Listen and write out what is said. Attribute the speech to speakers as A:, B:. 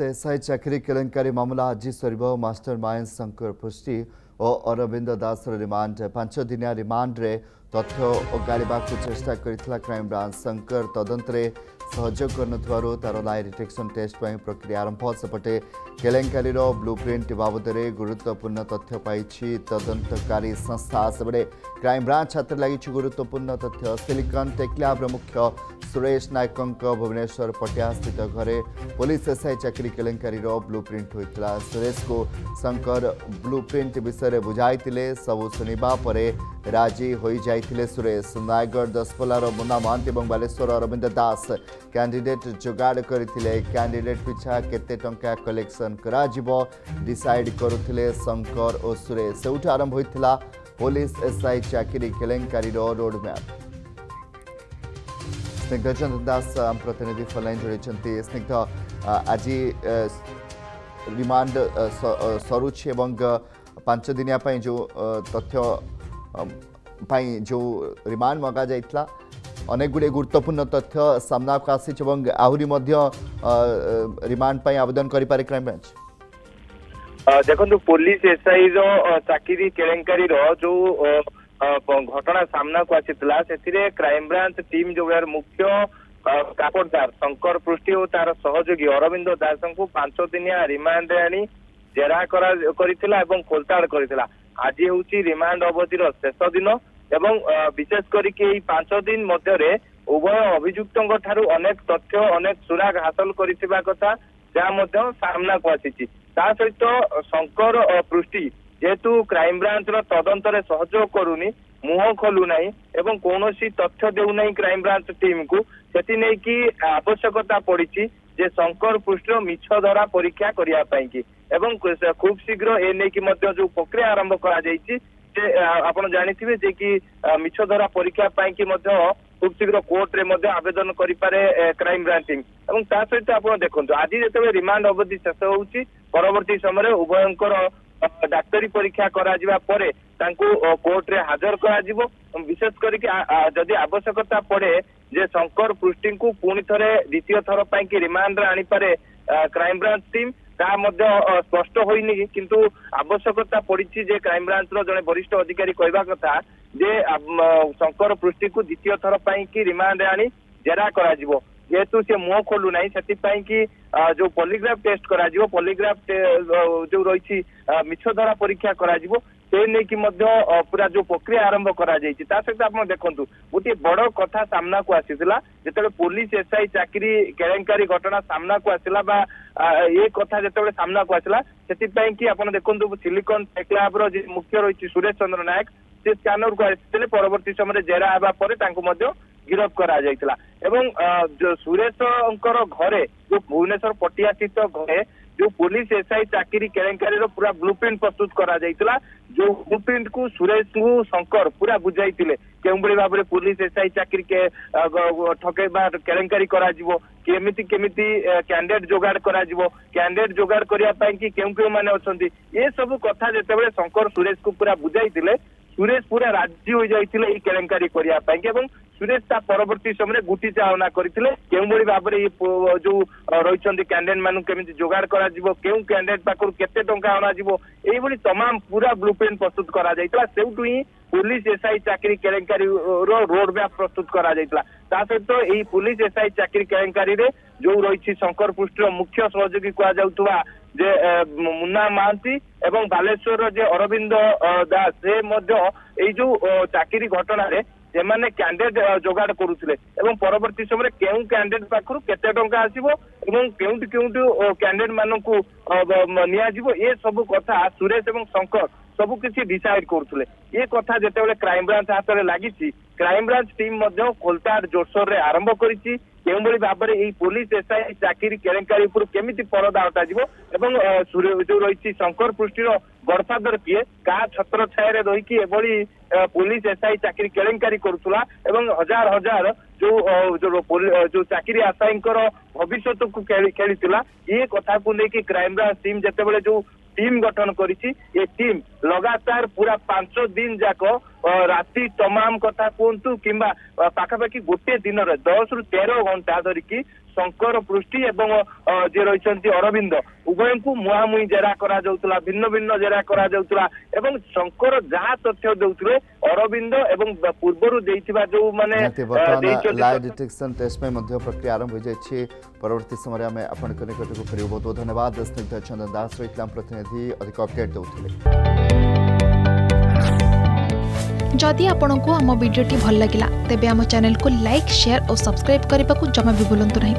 A: SI चाकरी केलेंकारी मामला आज सर मास्टरमाइंड शंकर पृष्टि और अरविंद दास रिमांड 5 दिनिया रिमांड रे तथ्य ओगाड़वा चेष्टा करथिला क्राइम ब्रांच शंकर तदंतरे सहयोग कर तार लाई डिटेक्शन टेस्ट प्रक्रिया आरंभ सेपटे केलेंकारी ब्लूप्रिंट बाबद में गुरुत्वपूर्ण तथ्य पाई तदंतकारी संस्था सेबड़े क्राइम ब्रांच हाथ लगी गुरुत्वपूर्ण तथ्य सिलिकन टेक्लैब्र मुख्य सुरेश नायक भुवनेश्वर पटिया स्थित घरे पुलिस एसआई चाकरी केलेंकारी ब्लूप्रिंट होता सुरेश को शंकर ब्लूप्रिंट विषय बुझाई सबू शुणा पर राजी हो जाइए सुरेश नयगढ़ दसपल्लार मुन्ना महांती और बालेश्वर अरविंद दास कैंडिडेट जोगाड़ करथिले कैंडिडेट पिछा केते टंका कलेक्शन करा जिवो डिसाइड करुथिले शंकर और सुरेश सेउठ आरंभ होइथिला पुलिस एसआई चाकरी केलेंकारी रोड मैप। स्निग्ध चंद्र दास प्रतिनिधि फलाइन जोड़ी स्निग्ध आज रिमांड सरुछि एवं 5 दिनिया जो तथ्य जो रिमांड मगा जाइतला अनेक गुड़े गुरुत्वपूर्ण तथ्य सामना को आसी आहरी रिमांड आवेदन करें क्राइम ब्रांच।
B: देखो पुलिस एसआई चाकरी केलेंकारी जो घटना सामना को आसीला से क्राइम ब्रांच टीम जो मुख्य कापड़दार शंकर पृष्टि और तार सहयोगी अरविंद दास को 5 दिनिया रिमांड आनी जेरा करिथिला एवं खोलताड़ करिथिला। आज हूँ रिमांड अवधिर शेष दिन एवं विशेष करके 5 दिन मध्य उभय अभियुक्त अनेक तथ्य अनेक सुराग हासिल करिथिबा कथा जहाँ सामना को आसी सहित शंकर पृष्टि जेहेतु क्राइम ब्रांच तदंतर सहयोग करूनी मुह खोलुना एवं कौन तथ्य देउना क्राइम ब्रांच टीम को से आवश्यकता पड़ी जे शंकर पृष्ठर मिछ धरा परीक्षा करने एवं खूब शीघ्र एने की जो प्रक्रिया आरंभ कर जानी जे कि मिछ धरा परीक्षा खूब शीघ्र कोर्ट रे आवेदन करें क्राइम ब्रांच टीम और सहित आप देखो आज जो रिमांड अवधि शेष होची परवर्ती समय उभयंकर डाक्तरी परीक्षा करा परे तांको कोर्ट रे हाजर करा विशेष करके जदि आवश्यकता पड़े जे शंकर पृष्टि को पुणी थे द्वितीय थर कि रिमांड आनी पारे क्राइम ब्रांच टीम ता स्पष्ट होइनी किंतु आवश्यकता पड़ी जे क्राइम ब्रांच जड़े वरिष्ठ अधिकारी कहवा कथा जे शंकर पृष्टि को द्वितीय थर कि रिमांड आनी जेरा करा जेहेतु सी मुह खोलु ना कि जो पॉलीग्राफ टेस्ट करा पॉलीग्राफ जो रही मिछ धरा परीक्षा करा से नहीं कि पूरा जो प्रक्रिया आरंभ करा सहित आप देखु गोटे बड़ कथा सामना को आसीला जो पुलिस एसआई चाकरी केलेंकारी घटना सामना को आसला ये कथा जो सामना को आसला से आप देखु सिलिकन टेक्लैब्र मुख्य रही सुरेश चंद्र नायक से स्कैनर को आसते परवर्ती समय जेरा हवा पर गिरफ करा जाइतला एवं जो सुरेश घरे जो भुवनेश्वर पटिया स्थित घरे जो पुलिस एसआई चाकरी केलेंकारी पूरा ब्लूप्रिंट प्रस्तुत करा जाइतला जो ब्लूप्रिंट को सुरेश को शंकर पूरा बुझाई केउं भाव में पुलिस एसआई चाकरी के ठकेबा केलेंकारी करा केमिति कैंडिडेट जोगाड़ करा कैंडिडेट जोगाड़ करने कि केउं माने अछंती ये सब कथा जेतेबेले शंकर सुरेश को पूरा बुझाई सुरेश पूरा राजी हो जाइए केलेंकारी करने सुरेश ता परवर्ती समय गुटी चाहना करते केउं भाव में जो रही कैंडिडेट मान केमिति जोगाड़ करा केउं कैंडिडेट पाखर केते टंका अना यही तमाम पूरा ब्लूप्रिंट प्रस्तुत करा जाइतला सेउटु ही पुलिस एसआई चाकरी केलेंकारी रोड मैप प्रस्तुत करा जाइतला सहित यही पुलिस एसआई चाकरी केलेंकारी जो रही शंकर पृष्ठर मुख्य सहयोगी कहुवा जे मुन्ना महांती एवं बालेश्वर जे अरविंद दास से जो चाकरी घटना से कैंडिडेट जोगाड़ करुले परवर्ती समय केउं कैंडिडेट पाखर केते टंका आसीबो एवं केउंटी कैंडिडेट मानकू ये सब कथा सुरेश एवं शंकर सबु किसी डिसाइड करुले ये कथा जेतेबेले क्राइम ब्रांच हाथ में लगी क्राइम ब्रांच टीम खोलताड़ जोरसोर आरंभ करिछि केउं भाव में पुलिस एसआई चाकरी केलेंकारी केमिति परदा हटाଯିवो एवं जो रही शंकर पृष्ठि गडफादर किए का छत्र छाया रही एभली पुलिस एसआई चाकरी केलेंकारी करुला एवं हजार हजार जो चाकरी आशायी भविष्य को खेलीला ये कथा को लेकिन क्राइम ब्रांच टीम जितेबाला जो टीम गठन करिछि ये टीम लगातार पूरा 5 दिन जाक राति तमाम कथा कहतु कि पाखापाखि गोटे दिन 10 ରୁ 13 घंटा धरिकी शंकर पृष्टि एवं जे रही अरविंद उभय को मुहामुही जेरा करा जाउतला भिन्न भिन्न जेरा करा जाउतला एवं शंकर जहाँ तथ्य देउथले अरविंद एवं पूर्वरु देइथिबा जो माने
A: लाइ डिटेक्शन टेस्ट में मध्य प्रक्रिया आरंभ हो जाए परवर्ती समय आम आपण निकट को फेर बहुत बहुत धन्यवाद स्निग्धा चंदन दास रही प्रतिनिधि अधिक अपडेट देउथिले।
C: जदि आपंक आम भिडी भल लगा तेब आम चैनल को लाइक शेयर और सब्सक्राइब करने को जमा भी भूलु नहीं।